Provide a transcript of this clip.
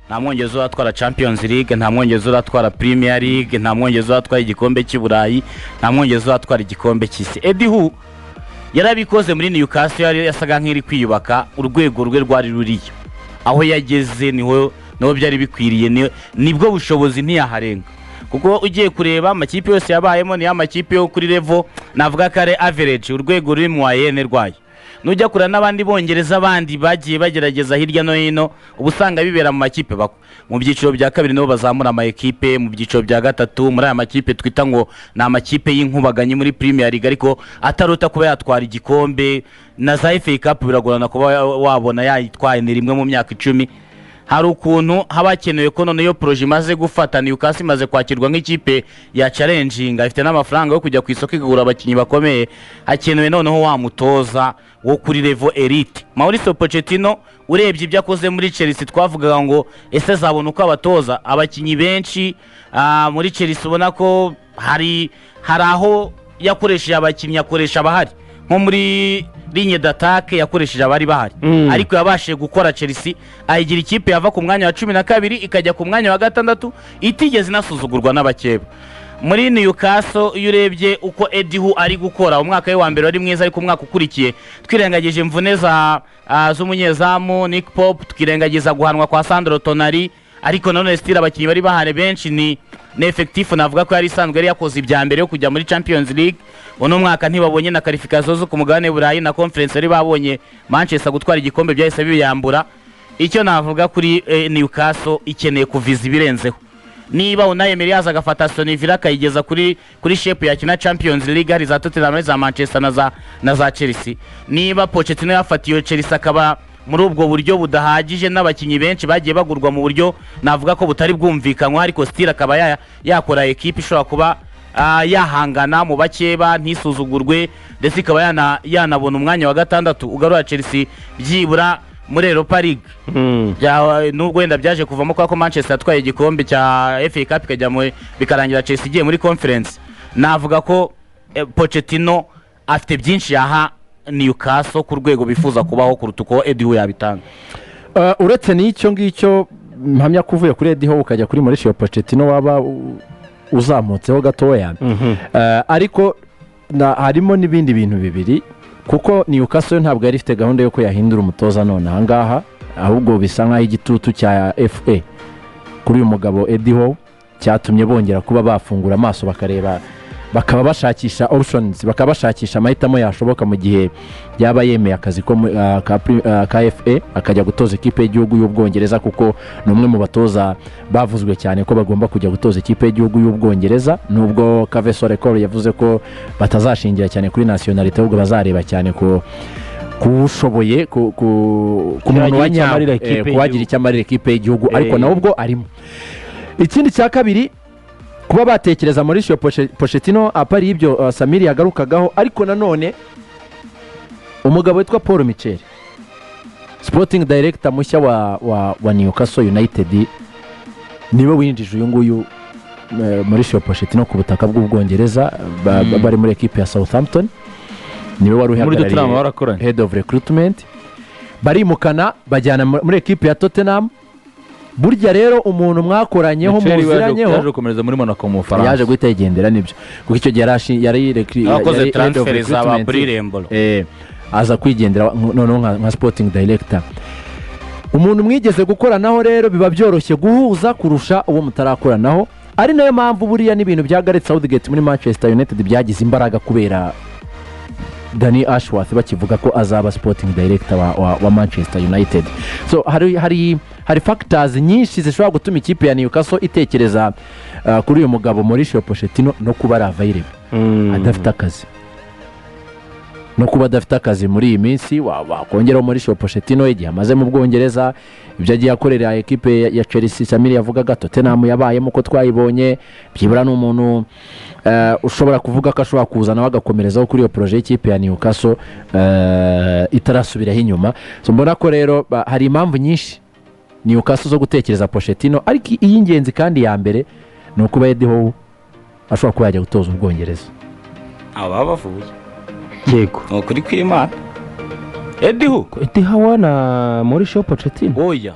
nta mwongereza uratwara Champions League, nta mwongereza uratwara Premier League, nta mwongereza uratwara igikombe cy'Iburayi, nta mwongereza uratwara igikombe cy'isi. Eddie Howe yarabikoze muri Newcastle, yari yasaga nk'iri kwiyubaka, urwego rwe rwari ruriyo, aho yageze niho byari bikwiriye, nibwo bushobozi ntiyaharenga, kuko ugiye kureba amakipe yose yabayemo ni amakipe yo kuri level navuga ko ari average, urwego ruri mu wayene rwayo. Nujya kura n'abandi bongereza abandi bagiye bagerageza hirya no hino, ubusanga bibera mu makipe mu byiciro bya kabiri nibo bazamura ama equipe, mu byiciro bya gatatu muri aya makipe twita ngo na amakipe y'inkubaganyi muri Premier League, ariko atarota kuba yatwara igikombe. Na za FA Cup biragorana kuba wabona yayitwaye ni rimwe mu myaka 10. Hari ukuntu habakenewe ko none yo projet imaze gufata, Newcastle imaze kwakirwa nk'ikipe ya challenging, afite n'amafaranga yo kujya ku isoko igura abakinyi bakomeye, hakenewe noneho wamutoza wo kuri level elite. Mauricio Pochettino urebye ibyo akoze muri Chelsea, twavugaga ngo ese zabona uko abatoza abakinyi benshi muri Chelsea, ubona ko hari aho yakoresheje abakinyi, akoresha abahari nko muri ligne d'attaque yakoresheje abari bahari, ariko yabashije gukora Chelsea ayigira ikipe yava ku mwanya wa 12 ikajya ku mwanya wa 6 itigeze nasuzugurwa n'abakeba. Muri Newcastle iyo urebye uko Eddie Howe ari gukora, umwaka we wa mbere wari mwiza, ariko umwaka ukurikiye twirengagije imvune z'umunyezamu Nick Pope, twirengagiza guhanwa kwa Sandro Tonali, ariko none style abakinyi bari bahare benshi ni effectif, navuga ko yari isanzwe yari yakoze ibya mbere yo kujya muri Champions League. Uno mwaka ntibabonye na qualification zo ku mugabane Burayi na conference yari babonye Manchester gutwara igikombe byahise biyambura. Icyo navuga kuri Newcastle ikeneye kuviza ibirenzeho. Niba Unai Emery agafata Aston Villa akayigeza kuri shape ya kina Champions League, hari za Tottenham za Manchester na za Chelsea, niba Pochettino yafatiye Chelsea akaba muri ubwo buryo budahagije n'abakinyi benshi bagiye bagurwa mu buryo navuga ko butari bwumvikanywa, ariko style akaba yakora equipe ishobora kuba yahangana mu bakeba ntisuzugurwe, ndetse ikaba yanabona umwanya wa 6 ugarura Chelsea byibura muri Europa League. Nubwo wenda byaje kuvamo ko Manchester atwaye igikombe cya FA Cup ikajya bikarangira Chelsea igiye muri conference, navuga ko Pochettino afite byinshi yaha Newcastle ku rwego bifuza kubaho kuruta uko Eddie Howe yabitanga. Uretse n'icyo ngicyo mpamya kuvuye kuri Eddie Howe ukajya kuri Mauricio Pochettino waba uzamutseho gatoya, ariko harimo n'ibindi bintu bibiri, kuko Newcastle ntabwo yari ifite gahunda yo ko yahindura umutoza none ahangaha, ahubwo bisa nk'aho igitutu cya FA kuri uyu mugabo Eddie Howe cyatumye bongera kuba bafungura amaso bakareba, bakaba bashakisha options, bakaba bashakisha amahitamo yashoboka mu gihe yaba yemeye akazi ko ka FA akajya gutoza ikipe y'igihugu y'Ubwongereza, kuko ni umwe mu batoza bavuzwe cyane ko bagomba kujya gutoza ikipe y'igihugu y'Ubwongereza, nubwo Caveso Record yavuze ko batazashingira cyane kuri nationality, ahubwo bazareba cyane ko kushoboye ku muntu wanyamarira kuwagira icyamarira ikipe y'igihugu, ariko nawe ubwo arimo. Ikindi cya kabiri, kuba batekereza Mauricio Pochettino apari ibyo Samiri yagarukagaho, ariko nanone umugabo witwa Paul Michel, sporting director mushya wa Newcastle United, niwe winjije uyu nguyu Mauricio Pochettino ku butaka bw'Ubwongereza, bari muri equipe ya Southampton, niwe wari uhagarariye head of recruitment, barimukana bajyana muri equipe ya Tottenham. Burya rero umuntu mwakoranyeho muziranyeho yaje gukomereza muri Monaco mu Faransa, yaje guhita yigendera, nibyo kuko icyo gihe yakoze transfer z'aba Brilembolo, aza kwigendera noneho nka sporting director. Umuntu mwigeze gukoranaho rero biba byoroshye guhuza kurusha uwo mutarakoranaho, ari nayo mpamvu buriya n'ibintu bya Gareth Southgate muri Manchester United byagize imbaraga, kubera Danny Ashworth bakivuga ko azaba sporting director wa Manchester United. So hari factors nyinshi zishobora gutuma ikipe ya Newcastle itekereza kuri uyu mugabo Mauricio Pochettino, no kuba available adafite akazi, no kuba adafite akazi muri iyi minsi. Wakongeraho Mauricio Pochettino igihe amaze mu Bwongereza, ibyo agiye akorera ekipe ya Chelsea, Samiri yavugaga Tottenham yabayemo ko twayibonye, byibura n'umuntu ushobora kuvuga ko ashobora kuzana bagakomerezaho kuri iyo projet y'ikipe ya Newcastle itarasubiraho inyuma. So mbona ko rero hari impamvu nyinshi Newcastle zo gutekereza Pochettino, ariko iy'ingenzi kandi ya mbere ni ukuba Eddie Howe ashobora kuba yajya gutoza Ubwongereza. Aba bavuye yego kuri kwimana Eddie Howe na Mauricio Pochettino oya